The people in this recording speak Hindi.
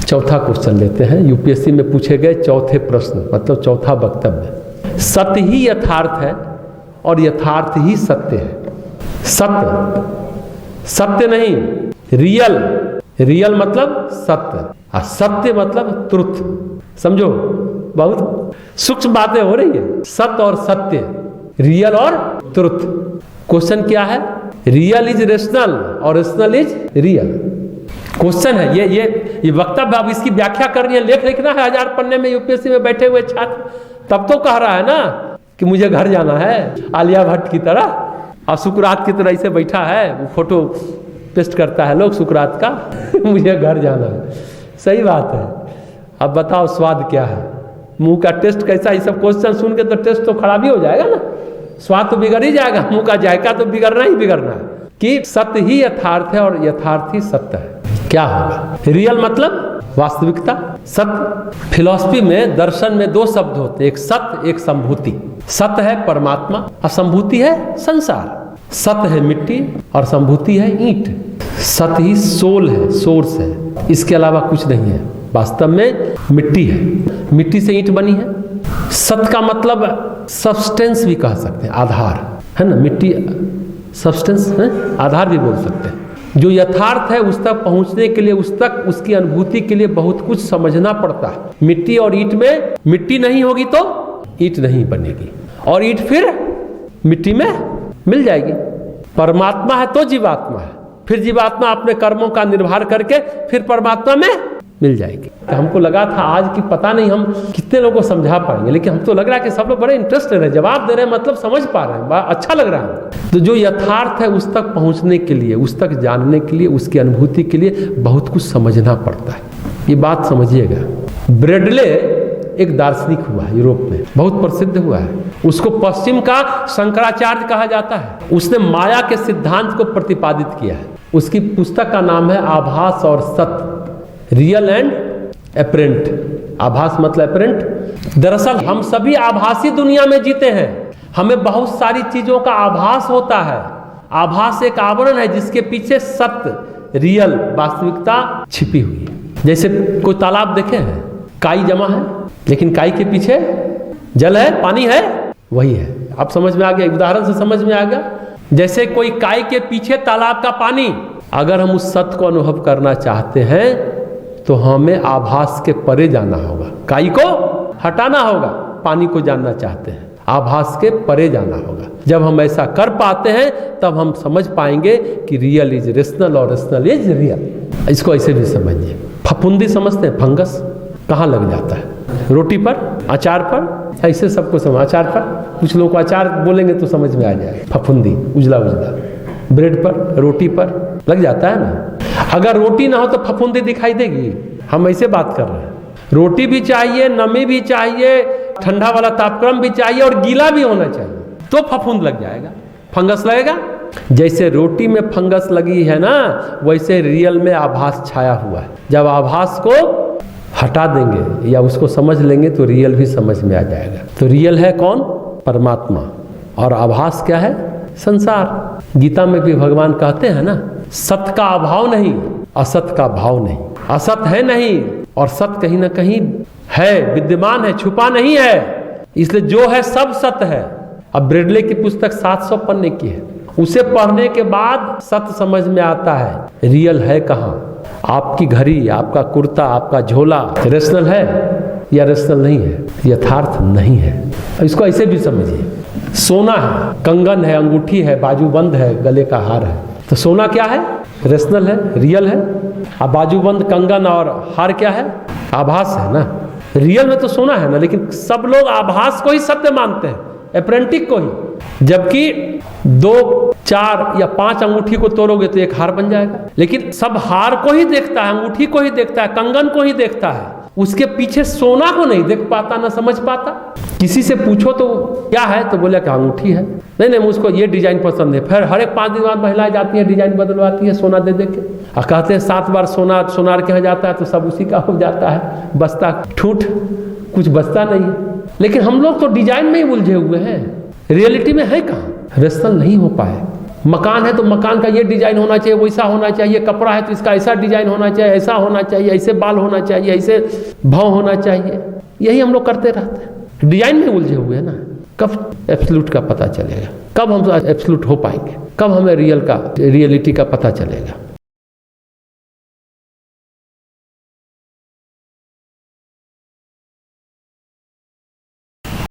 चौथा क्वेश्चन लेते हैं, यूपीएससी में पूछे गए चौथे प्रश्न, मतलब चौथा वक्तव्य। सत्य ही यथार्थ है और यथार्थ ही सत्य है। सत्य, सत्य नहीं, रियल, रियल मतलब सत्य, और सत्य मतलब ट्रुथ। समझो, बहुत सूक्ष्म बातें हो रही है। सत्य और सत्य, रियल और ट्रुथ। क्वेश्चन क्या है? रियल इज रेशनल और रेशनल इज रियल। क्वेश्चन है ये वक्तव्य। अब इसकी व्याख्या करनी है, लेख लिखना है 1000 पन्ने में। यूपीएससी में बैठे हुए छात्र तब तो कह रहा है ना कि मुझे घर जाना है, आलिया भट्ट की तरह, और सुकरात की तरह ऐसे बैठा है, वो फोटो पेस्ट करता है लोग सुकरात का मुझे घर जाना है। सही बात है। अब बताओ स्वाद क्या है, मुंह का टेस्ट कैसा? ये सब क्वेश्चन सुन के तो टेस्ट तो खराब ही हो जाएगा ना, स्वाद तो बिगड़ ही जाएगा, मुंह का जायका तो बिगड़ना ही बिगड़ना है। कि सत्य ही यथार्थ है और यथार्थ ही सत्य है। क्या होगा? रियल मतलब वास्तविकता, सत्य। फिलॉसफी में, दर्शन में 2 शब्द होते हैं, एक सत्य, एक संभूति। सत्य है परमात्मा और संभूति है संसार। सत्य है मिट्टी और संभूति है ईंट। सत्य ही सोल है, सोर्स है, इसके अलावा कुछ नहीं है। वास्तव में मिट्टी है, मिट्टी से ईंट बनी है। सत्य का मतलब सब्सटेंस भी कह सकते हैं, आधार है ना। मिट्टी सब्सटेंस है, आधार भी बोल सकते हैं। जो यथार्थ है उस तक पहुंचने के लिए, उस तक उसकी अनुभूति के लिए बहुत कुछ समझना पड़ता है। मिट्टी और ईंट में, मिट्टी नहीं होगी तो ईंट नहीं बनेगी, और ईंट फिर मिट्टी में मिल जाएगी। परमात्मा है तो जीवात्मा है, फिर जीवात्मा अपने कर्मों का निर्भर करके फिर परमात्मा में मिल जाएगी। तो हमको लगा था आज की पता नहीं हम कितने लोगों को समझा पाएंगे, लेकिन हमको लग रहा है कि सब लोग बड़े इंटरेस्ट ले रहे हैं, जवाब दे रहे हैं, मतलब समझ पा रहे हैं, अच्छा लग रहा है। तो जो यथार्थ है उस तक पहुंचने के लिए, उस तक जानने के लिए, उसकी अनुभूति के लिए बहुत कुछ समझना पड़ता है। ये बात समझिएगा। ब्रेडले एक दार्शनिक हुआ है, यूरोप में बहुत प्रसिद्ध हुआ है। उसको पश्चिम का शंकराचार्य कहा जाता है। उसने माया के सिद्धांत को प्रतिपादित किया है। उसकी पुस्तक का नाम है आभास और सत्य, रियल एंड एपरेंट। आभास मतलब एपरेंट। दरअसल हम सभी आभासी दुनिया में जीते हैं। हमें बहुत सारी चीजों का आभास होता है। आभास एक आवरण है जिसके पीछे सत्य, रियल, वास्तविकता छिपी हुई है। जैसे कोई तालाब देखे हैं, काई जमा है, लेकिन काई के पीछे जल है, पानी है, वही है। आप समझ में आ गया? उदाहरण से समझ में आ गया। जैसे कोई काई के पीछे तालाब का पानी। अगर हम उस सत्य को अनुभव करना चाहते हैं तो हमें आभास के परे जाना होगा। काई को हटाना होगा। पानी को जानना चाहते हैं, आभास के परे जाना होगा। जब हम ऐसा कर पाते हैं तब हम समझ पाएंगे कि रियल इज रेशनल और रेशनल इज रियल। इसको ऐसे भी समझिए। फफूंदी समझते हैं? फंगस कहाँ लग जाता है? रोटी पर, अचार पर, ऐसे सबको समझ। अचार पर, कुछ लोगों को अचार बोलेंगे तो समझ में आ जाएगा। फफूंदी उजला उजला, ब्रेड पर, रोटी पर लग जाता है ना। अगर रोटी ना हो तो फफूंदी दिखाई देगी? हम ऐसे बात कर रहे हैं। रोटी भी चाहिए, नमी भी चाहिए, ठंडा वाला तापक्रम भी चाहिए, और गीला भी होना चाहिए, तो फफूंद लग जाएगा, फंगस लगेगा। जैसे रोटी में फंगस लगी है ना, वैसे रियल में आभास छाया हुआ है। जब आभास को हटा देंगे या उसको समझ लेंगे तो रियल भी समझ में आ जाएगा। तो रियल है कौन? परमात्मा। और आभास क्या है? संसार। गीता में भी भगवान कहते हैं ना, सत्य का अभाव नहीं, असत का भाव नहीं। असत है नहीं और सत्य कहीं ना कहीं है, विद्यमान है, छुपा नहीं है। इसलिए जो है सब सत्य है। अब ब्रेडले की पुस्तक 700 पन्ने की है। उसे पढ़ने के बाद सत्य समझ में आता है रियल है कहाँ। आपकी घड़ी, आपका कुर्ता, आपका झोला रेशनल है या रेशनल नहीं है? यथार्थ नहीं है। इसको ऐसे भी समझिए। सोना है, कंगन है, अंगूठी है, बाजूबंद है, गले का हार है। तो सोना क्या है? रेशनल है, रियल है। अब बाजूबंद, कंगन और हार क्या है? आभास है ना। रियल में तो सोना है ना, लेकिन सब लोग आभास को ही सत्य मानते हैं, एप्रेंटिक को ही। जबकि 2, 4 या 5 अंगूठी को तोड़ोगे तो एक हार बन जाएगा। लेकिन सब हार को ही देखता है, अंगूठी को ही देखता है, कंगन को ही देखता है, उसके पीछे सोना को नहीं देख पाता, ना समझ पाता। किसी से पूछो तो क्या है, तो बोला कि अंगूठी है। नहीं, मुझको ये डिजाइन पसंद है। फिर हर एक 5 दिन बाद महिलाएं जाती हैं, डिजाइन बदलवाती है सोना दे के, और कहते हैं 7 बार सोनार के यहाँ जाता है तो सब उसी का हो जाता है, बचता ठूठ कुछ बचता नहीं है। लेकिन हम लोग तो डिजाइन में ही उलझे हुए हैं, रियलिटी में है कहाँ? रेशनल नहीं हो पाए। मकान है तो मकान का ये डिजाइन होना चाहिए, वैसा होना चाहिए, कपड़ा है तो इसका ऐसा डिजाइन होना चाहिए, ऐसा होना चाहिए, ऐसे बाल होना चाहिए, ऐसे भाव होना चाहिए। यही हम लोग करते रहते हैं, डिजाइन में उलझे हुए हैं ना। कब एब्सोल्यूट का पता चलेगा, कब हम एब्सोल्यूट हो पाएंगे, कब हमें रियलिटी का पता चलेगा।